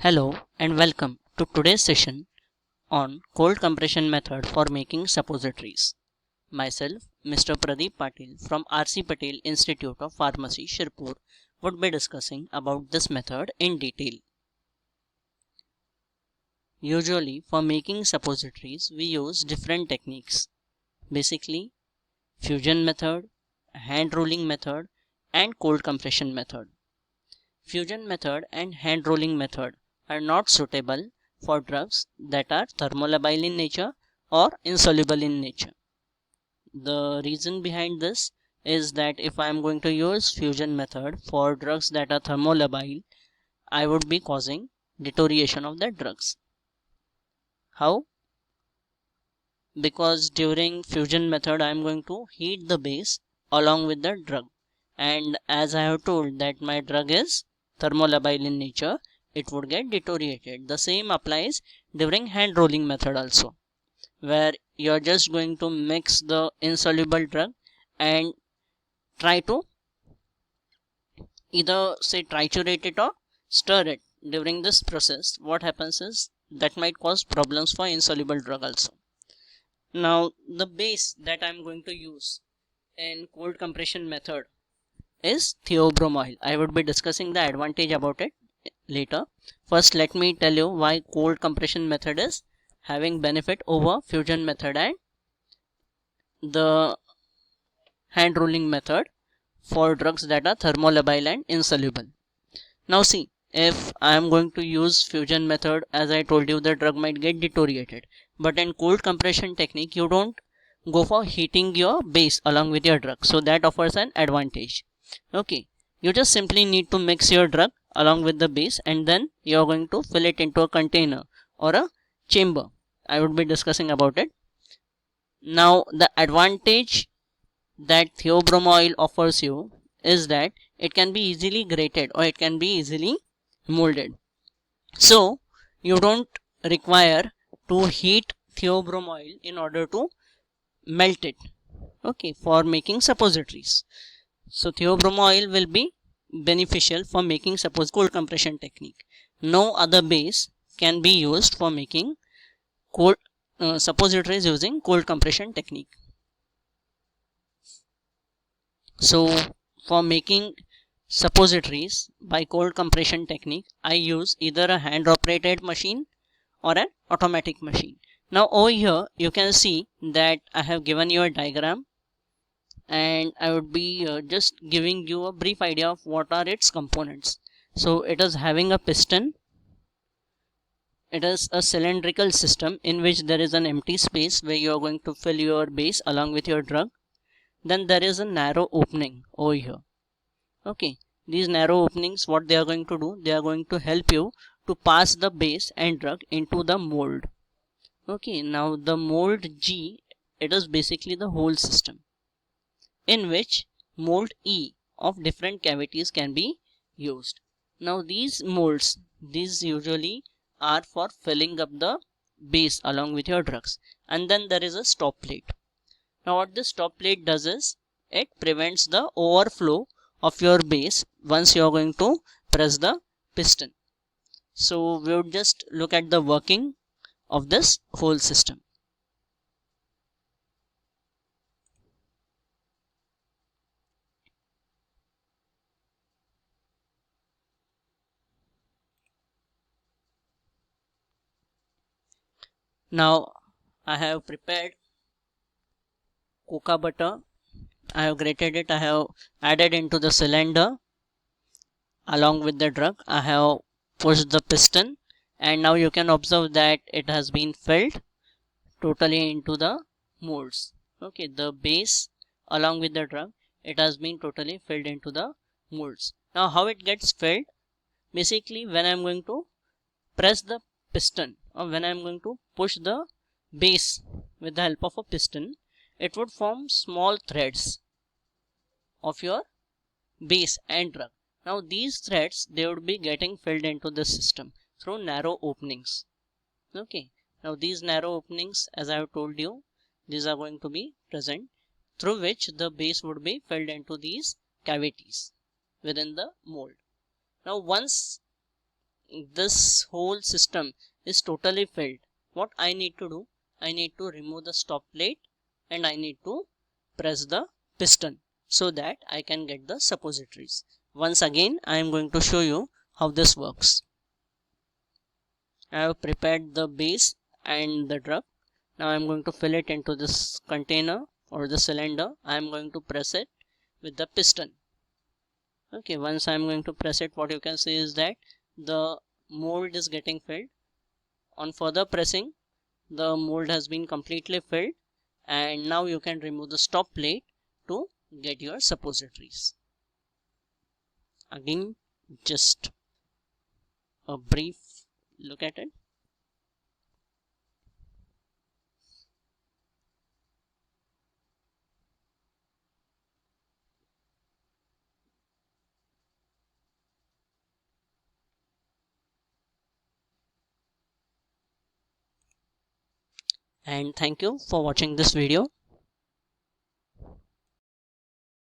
Hello and welcome to today's session on cold compression method for making suppositories. Myself, Mr. Pradeep Patil from RC Patel Institute of Pharmacy, Shirpur, would be discussing about this method in detail. Usually, for making suppositories, we use different techniques. Basically, fusion method, hand rolling method, and cold compression method. Fusion method and hand rolling method are not suitable for drugs that are thermolabile in nature or insoluble in nature. The reason behind this is that if I am going to use fusion method for drugs that are thermolabile, I would be causing deterioration of the drugs. How? Because during fusion method I am going to heat the base along with the drug, and as I have told that my drug is thermolabile in nature, it would get deteriorated. The same applies during hand rolling method also, where you are just going to mix the insoluble drug and try to either say triturate it or stir it. During this process, what happens is that might cause problems for insoluble drug also. Now the base that I'm going to use in cold compression method is theobromine. I would be discussing the advantage about it later. First, let me tell you why cold compression method is having benefit over fusion method and the hand rolling method for drugs that are thermolabile and insoluble. Now see, if I am going to use fusion method, as I told you, the drug might get deteriorated. But in cold compression technique, you don't go for heating your base along with your drug. So that offers an advantage. Okay, you just simply need to mix your drug along with the base, and then you are going to fill it into a container or a chamber. I would be discussing about it. Now the advantage that theobromine offers you is that it can be easily grated or it can be easily molded. So you don't require to heat theobromine in order to melt it, okay, for making suppositories. So theobromine will be beneficial for making suppose cold compression technique. No other base can be used for making cold suppositories using cold compression technique. So for making suppositories by cold compression technique, I use either a hand operated machine or an automatic machine. Now over here you can see that I have given you a diagram, and I would be just giving you a brief idea of what are its components. So it is having a piston. It is a cylindrical system in which there is an empty space where you are going to fill your base along with your drug. Then there is a narrow opening over here. Okay, these narrow openings, what they are going to do, they are going to help you to pass the base and drug into the mold. Okay, now the mold G, it is basically the whole system in which mold E of different cavities can be used. Now these molds, these usually are for filling up the base along with your drugs, and then there is a stop plate. Now what this stop plate does is it prevents the overflow of your base once you are going to press the piston. So we would just look at the working of this whole system. Now I have prepared cocoa butter. I have grated it. I have added into the cylinder along with the drug. I have pushed the piston, and now you can observe that it has been filled totally into the molds. Okay, the base along with the drug, it has been totally filled into the molds. Now how it gets filled? Basically, when I'm going to press the piston, or when I'm going to push the base with the help of a piston, it would form small threads of your base and drug. Now these threads, they would be getting filled into the system through narrow openings. Okay, now these narrow openings, as I have told you, these are going to be present, through which the base would be filled into these cavities within the mold. Now once this whole system is totally filled, what I need to do, I need to remove the stop plate and I need to press the piston so that I can get the suppositories. Once again I am going to show you how this works. I have prepared the base and the drug. Now I am going to fill it into this container or the cylinder. I am going to press it with the piston. Okay, once I am going to press it, what you can see is that the mold is getting filled. On further pressing, the mold has been completely filled, and now you can remove the stop plate to get your suppositories. Again, just a brief look at it. And thank you for watching this video.